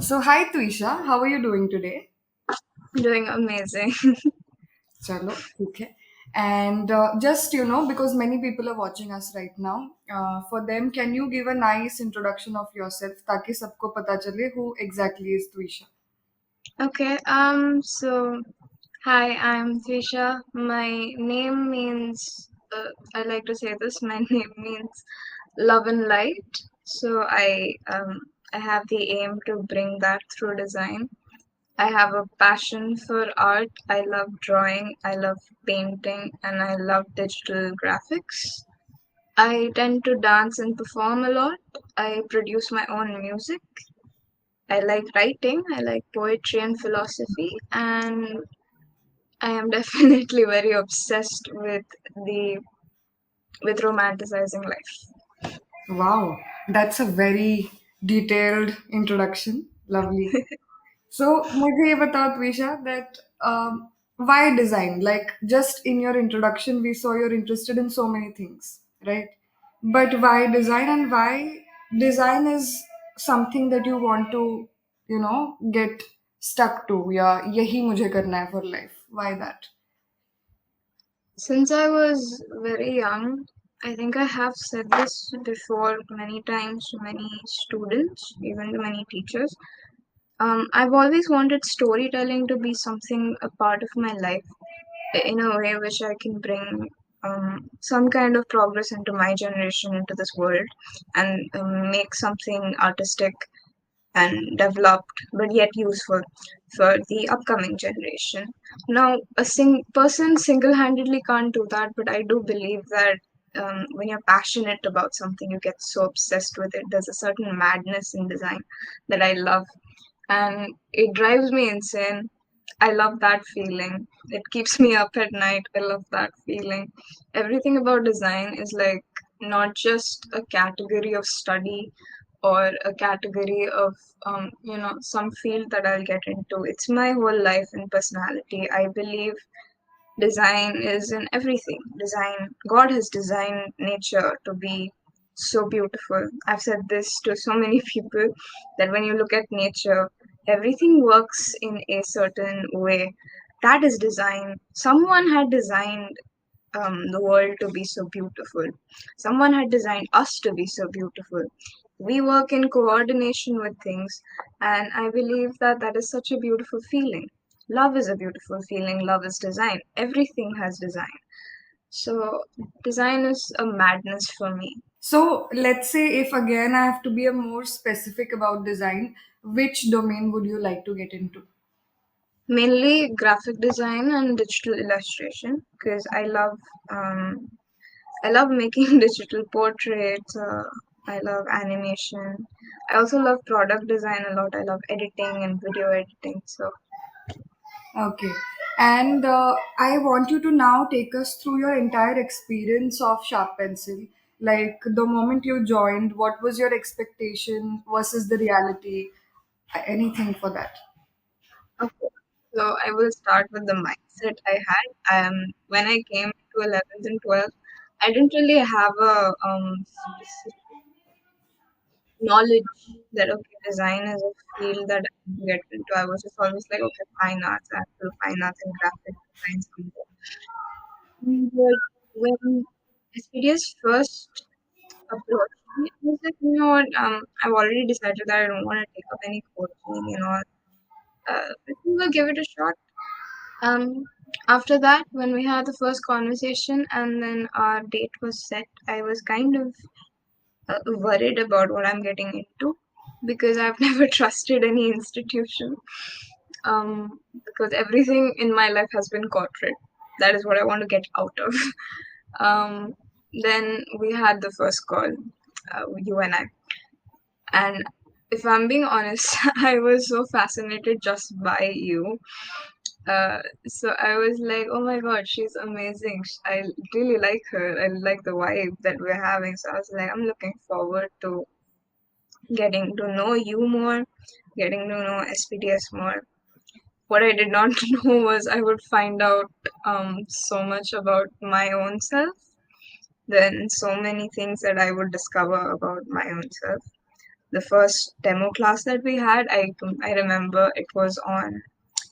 So, hi Tweesha, how are you doing today? Doing amazing. Chalo, okay. And just because many people are watching us right now, for them, can you give a nice introduction of yourself, ताकि सबको पता चले who exactly is Tweesha? Okay, so hi, I'm Tweesha. My name means, I like to say this, my name means love and light. So I have the aim to bring that through design. I have a passion for art. I love drawing, I love painting, and I love digital graphics. I tend to dance and perform a lot. I produce my own music. I like writing, I like poetry and philosophy, and I am definitely very obsessed the with romanticizing life. Wow, that's a very detailed introduction. Lovely. So मुझे ये बताओ Twisha that why design? Like just in your introduction, we saw you're interested in so many things, right? But why design and why design is something that you want to, get stuck to? Yeah, यही मुझे करना है for life. Why that? Since I was very young, I think I have said this before many times to many students, even to many teachers. I've always wanted storytelling to be something a part of my life in a way which I can bring some kind of progress into my generation, into this world, and make something artistic and developed, but yet useful for the upcoming generation. Now, person single handedly can't do that, but I do believe that. When you're passionate about something, you get so obsessed with it. There's a certain madness in design that I love, and it drives me insane. I love that feeling. It keeps me up at night. I love that feeling. Everything about design is like not just a category of study or a category of some field that I'll get into. It's my whole life and personality. I believe design is in everything. Design, God has designed nature to be so beautiful. I've said this to so many people that when you look at nature, everything works in a certain way. That is design. Someone had designed the world to be so beautiful. Someone had designed us to be so beautiful. We work in coordination with things, and I believe that that is such a beautiful feeling. Love is a beautiful feeling. Love is design. Everything has design. So, design is a madness for me. So let's say if again I have to be a more specific about design, which domain would you like to get into? Mainly graphic design and digital illustration because um, I love making digital portraits. I love animation. I also love product design a lot. I love editing and video editing. So Okay. And I want you to now take us through your entire experience of Sharp Pencil. Like the moment you joined, what was your expectation versus the reality? Anything for that? okay. So I will start with the mindset I had. When I came to 11th and 12th, I didn't really have a specific knowledge that okay, design is a field that I can get into. I was just always like, okay, fine arts, I have to do fine arts and graphic design something. But when SPDS first approached me, I was like, you know what, I've already decided that I don't want to take up any coaching, I think we'll give it a shot. Um, After that, when we had the first conversation and then our date was set, I was kind of worried about what I'm getting into because I've never trusted any institution. Because everything in my life has been corporate. That is what I want to get out of. Um, then we had the first call, you and I. And if I'm being honest, I was so fascinated just by you. So I was like, oh my god, she's amazing. I really like her. I like the vibe that we're having. So I was like, I'm looking forward to getting to know you more, getting to know SPDS more. What I did not know was I would find out so much about my own self, then so many things that I would discover about my own self. The first demo class that we had, I remember it was on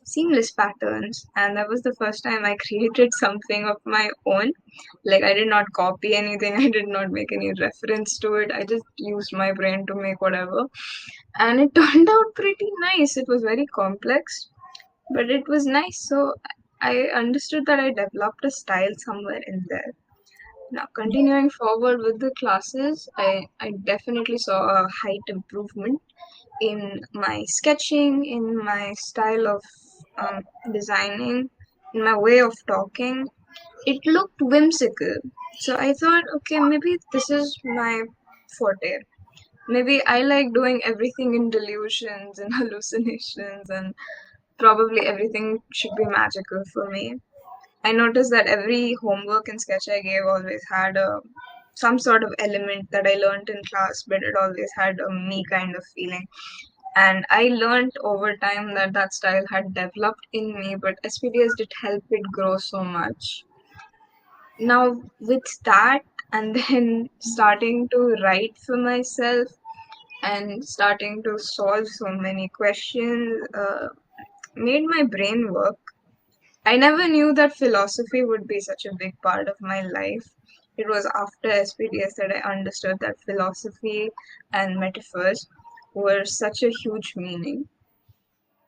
seamless patterns, and that was the first time I created something of my own. Like, I did not copy anything, I did not make any reference to it, I just used my brain to make whatever, and it turned out pretty nice. It was very complex, but it was nice. So I understood that I developed a style somewhere in there. Now, continuing forward with the classes, I definitely saw a height improvement in my sketching, in my style of um, designing, in my way of talking. It looked whimsical. So I thought, okay, maybe this is my forte. Maybe I like doing everything in delusions and hallucinations, and probably everything should be magical for me. I noticed that every homework and sketch I gave always had some sort of element that I learned in class, but it always had a me kind of feeling. And I learned over time that that style had developed in me, but SPDS did help it grow so much. Now, with that, and then starting to write for myself and starting to solve so many questions, made my brain work. I never knew that philosophy would be such a big part of my life. It was after SPDS that I understood that philosophy and metaphors were such a huge meaning.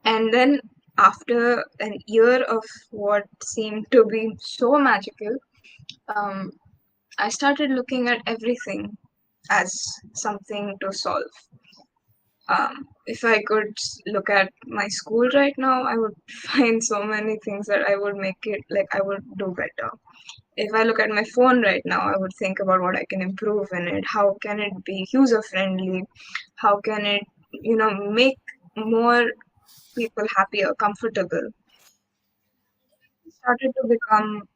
And then, after an year of what seemed to be so magical, um, I started looking at everything as something to solve. If I could look at my school right now, I would find so many things that I would make it like I would do better. If I look at my phone right now, I would think about what I can improve in it. How can it be user friendly? How can it, make more people happier, comfortable? It started to become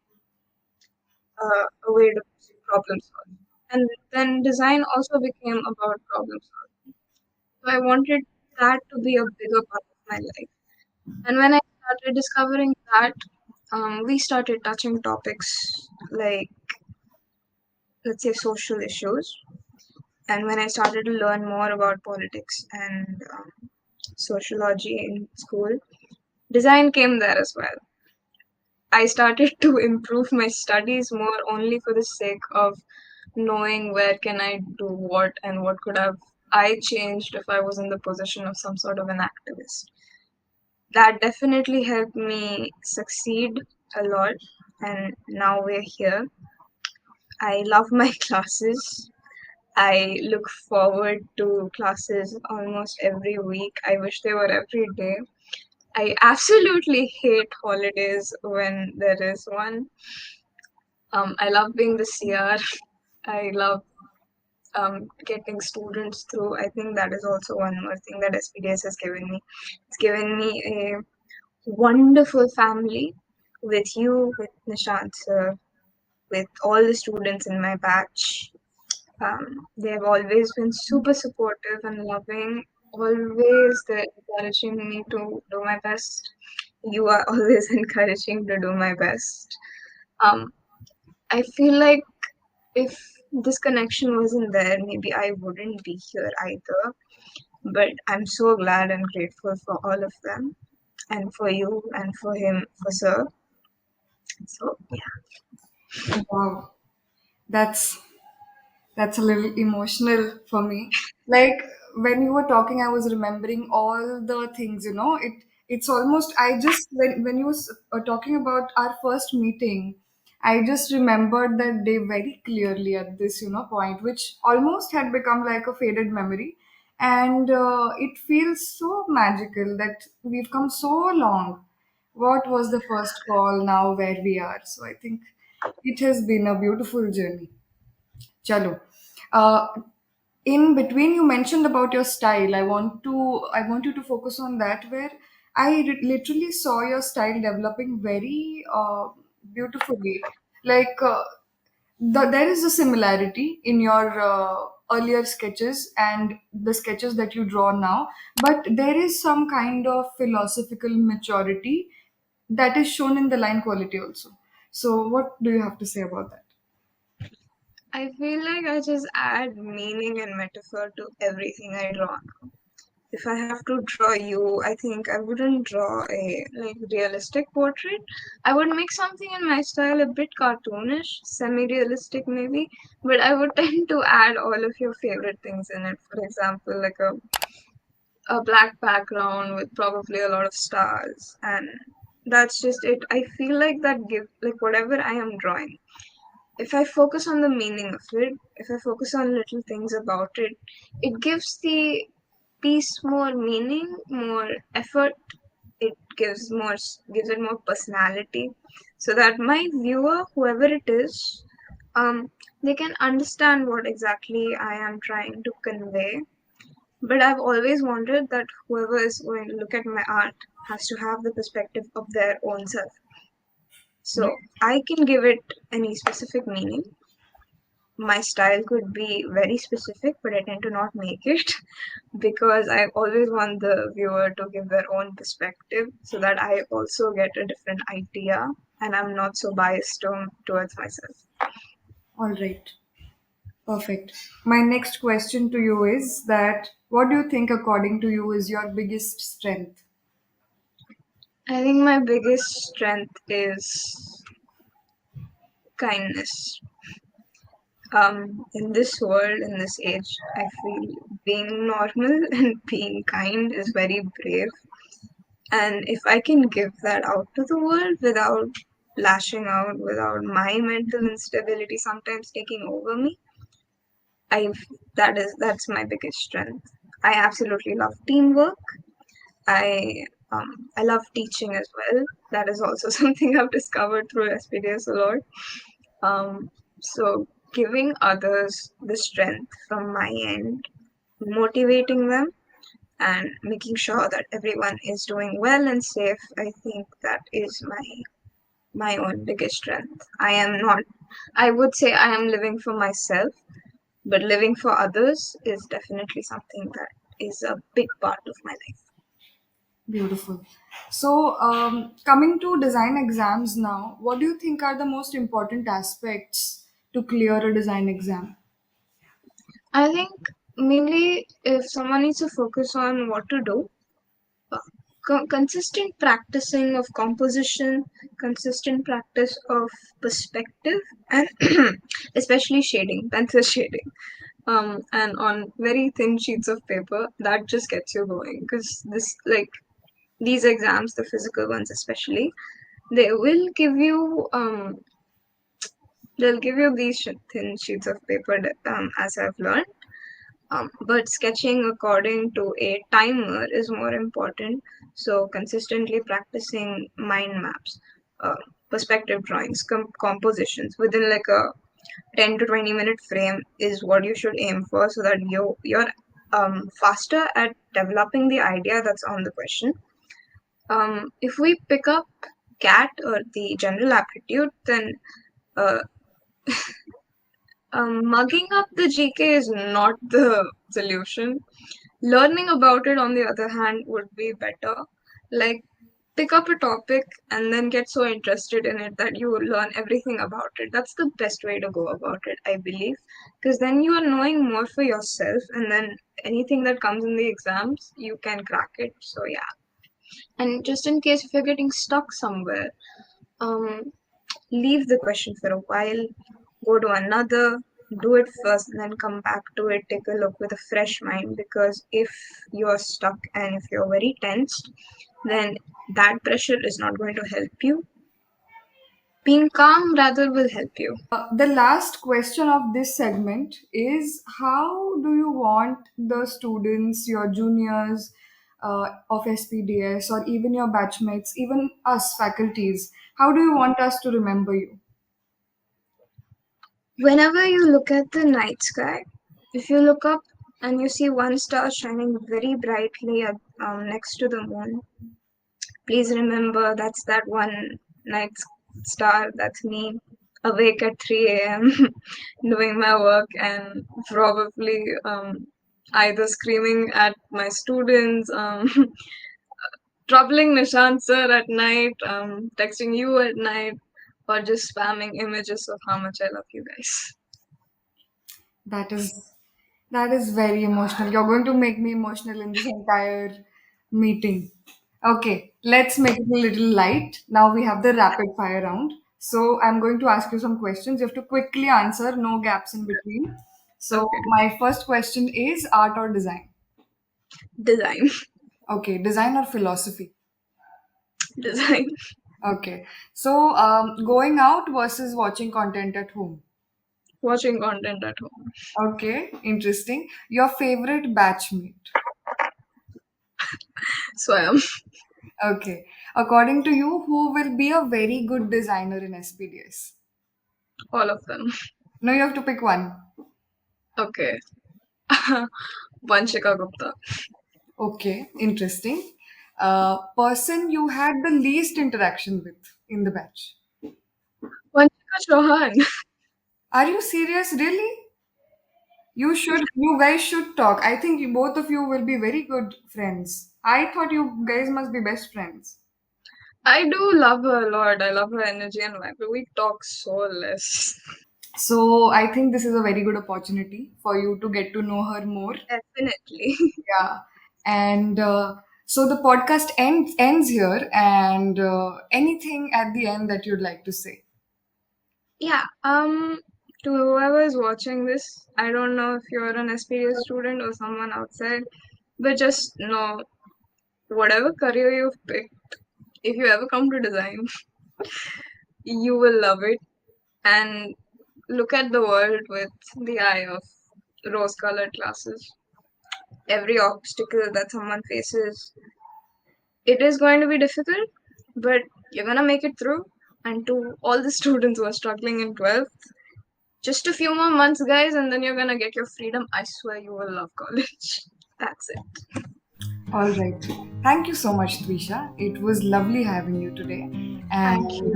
a way to problem solve. And then design also became about problem solving. So I wanted that to be a bigger part of my life. And when I started discovering that, we started touching topics like, let's say, social issues. And when I started to learn more about politics and sociology in school, design came there as well. I started to improve my studies more only for the sake of knowing where can I do what and what could have I changed if I was in the position of some sort of an activist. That definitely helped me succeed a lot, and now we're here. I love my classes. I look forward to classes almost every week. I wish they were every day. I absolutely hate holidays when there is one. I love being the CR. I love getting students through. I think that is also one more thing that SPDS has given me. It's given me a wonderful family with you, with Nishant sir, with all the students in my batch. They have always been super supportive and loving. Always they're encouraging me to do my best. You are always encouraging to do my best. Um, I feel like if this connection wasn't there, maybe I wouldn't be here either. But I'm so glad and grateful for all of them, and for you, and for him, for Sir. So yeah. Wow, that's that's a little emotional for me. Like when you were talking, I was remembering all the things. It's almost I just when you were talking about our first meeting, I just remembered that day very clearly at this point, which almost had become like a faded memory, and it feels so magical that we've come so long. What was the first call? Now where we are. So I think it has been a beautiful journey. Chalo. Uh, in between, you mentioned about your style. I want you to focus on that. Where literally saw your style developing very beautifully. Like there is a similarity in your earlier sketches and the sketches that you draw now, but there is some kind of philosophical maturity that is shown in the line quality also. So, what do you have to say about that? I feel like I just add meaning and metaphor to everything I draw. If I have to draw you, I think I wouldn't draw a like realistic portrait. I would make something in my style a bit cartoonish, semi-realistic maybe, but I would tend to add all of your favorite things in it. For example, like a black background with probably a lot of stars, and that's just it. I feel like that give like whatever I am drawing. If I focus on the meaning of it, if I focus on little things about it, it gives the piece more meaning, more effort. It gives it more personality, so that my viewer, whoever it is, um, they can understand what exactly I am trying to convey. But I've always wondered that whoever is going to look at my art has to have the perspective of their own self. Yeah. So I can give it any specific meaning. My style could be very specific, but I tend to not make it because I always want the viewer to give their own perspective so that I also get a different idea and I'm not so biased towards myself. All right. Perfect. My next question to you is that what do you think, according to you, is your biggest strength? I think my biggest strength is kindness. In this world, in this age, I feel being normal and being kind is very brave. And if I can give that out to the world without lashing out, without my mental instability sometimes taking over me, I that's my biggest strength. I absolutely love teamwork. I love teaching as well. That is also something I've discovered through SPDS a lot. So giving others the strength from my end, motivating them, and making sure that everyone is doing well and safe, I think that is my own biggest strength. I am not, I would say I am living for myself, but living for others is definitely something that is a big part of my life. Beautiful. So, coming to design exams now, what do you think are the most important aspects to clear a design exam? I think mainly if someone needs to focus on what to do, uh, consistent practicing of composition, consistent practice of perspective, and especially shading, pencil shading. And on very thin sheets of paper, that just gets you going because these exams, the physical ones especially, they will give you they'll give you these thin sheets of paper as I've learned. But sketching according to a timer is more important. So consistently practicing mind maps, uh, perspective drawings, compositions within like a 10 to 20-minute frame is what you should aim for, so that you're faster at developing the idea that's on the question. If we pick up cat or the general aptitude, then uh, mugging up the GK is not the solution. Learning about it, on the other hand, would be better. Like, pick up a topic and then get so interested in it that you learn everything about it. That's the best way to go about it, I believe. Because then you are knowing more for yourself, and then anything that comes in the exams, you can crack it. So, yeah. And just in case if you're getting stuck somewhere, um, leave the question for a while, go to another, do it first, and then come back to it, take a look with a fresh mind. Because if you're stuck and if you're very tensed, then that pressure is not going to help you. Being calm rather will help you. The last question of this segment is how do you want the students, your juniors of SPDS, or even your batchmates, even us faculties, how do you want us to remember you? Whenever you look at the night sky, if you look up and you see one star shining very brightly next to the moon, please remember that's that one night star. That's me awake at 3 a.m. doing my work and probably either screaming at my students, troubling Nishant sir at night, texting you at night, or just spamming images of how much I love you guys. That is that is very emotional. You're going to make me emotional in this entire meeting. Okay, let's make it a little light. Now we have the rapid fire round. So I'm going to ask you some questions. You have to quickly answer, no gaps in between. So Okay. my first question is art or design? Design. Okay, design or philosophy? Design. Okay. So going out versus watching content at home. Watching content at home. Okay, interesting. Your favorite batchmate. So I am Okay. According to you, who will be a very good designer in SPDS? all of them. No, you have to pick one. Okay. Vanshika Gupta. Okay, interesting. Person you had the least interaction with in the batch. Vanshika Chauhan. Are you serious? Really? You guys should talk. I think both of you will be very good friends. I thought you guys must be best friends. I do love her a lot. I love her energy and vibe, but we talk so less. So I think this is a very good opportunity for you to get to know her more. Definitely. Yeah. And so the podcast ends here. And anything at the end that you'd like to say? Yeah. To whoever is watching this, I don't know if you're an SPDS student or someone outside, but just know whatever career you've picked, if you ever come to design, you will love it and look at the world with the eye of rose colored glasses. Every obstacle that someone faces, it is going to be difficult, but you're going to make it through. And to all the students who are struggling in 12th, just a few more months, guys, and then you're going to get your freedom. I swear you will love college. That's it. All right. Thank you so much, Tweesha. It was lovely having you today. Thank And you.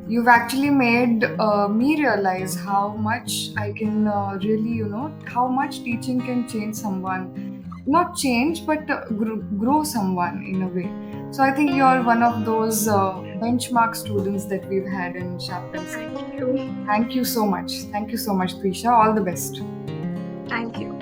you've actually made me realize how much I can really, how much teaching can change someone. Not change, but grow someone in a way. So I think you're one of those benchmark students that we've had in chaplaincy. Thank you. Thank you so much. Thank you so much, Tweesha. All the best. Thank you.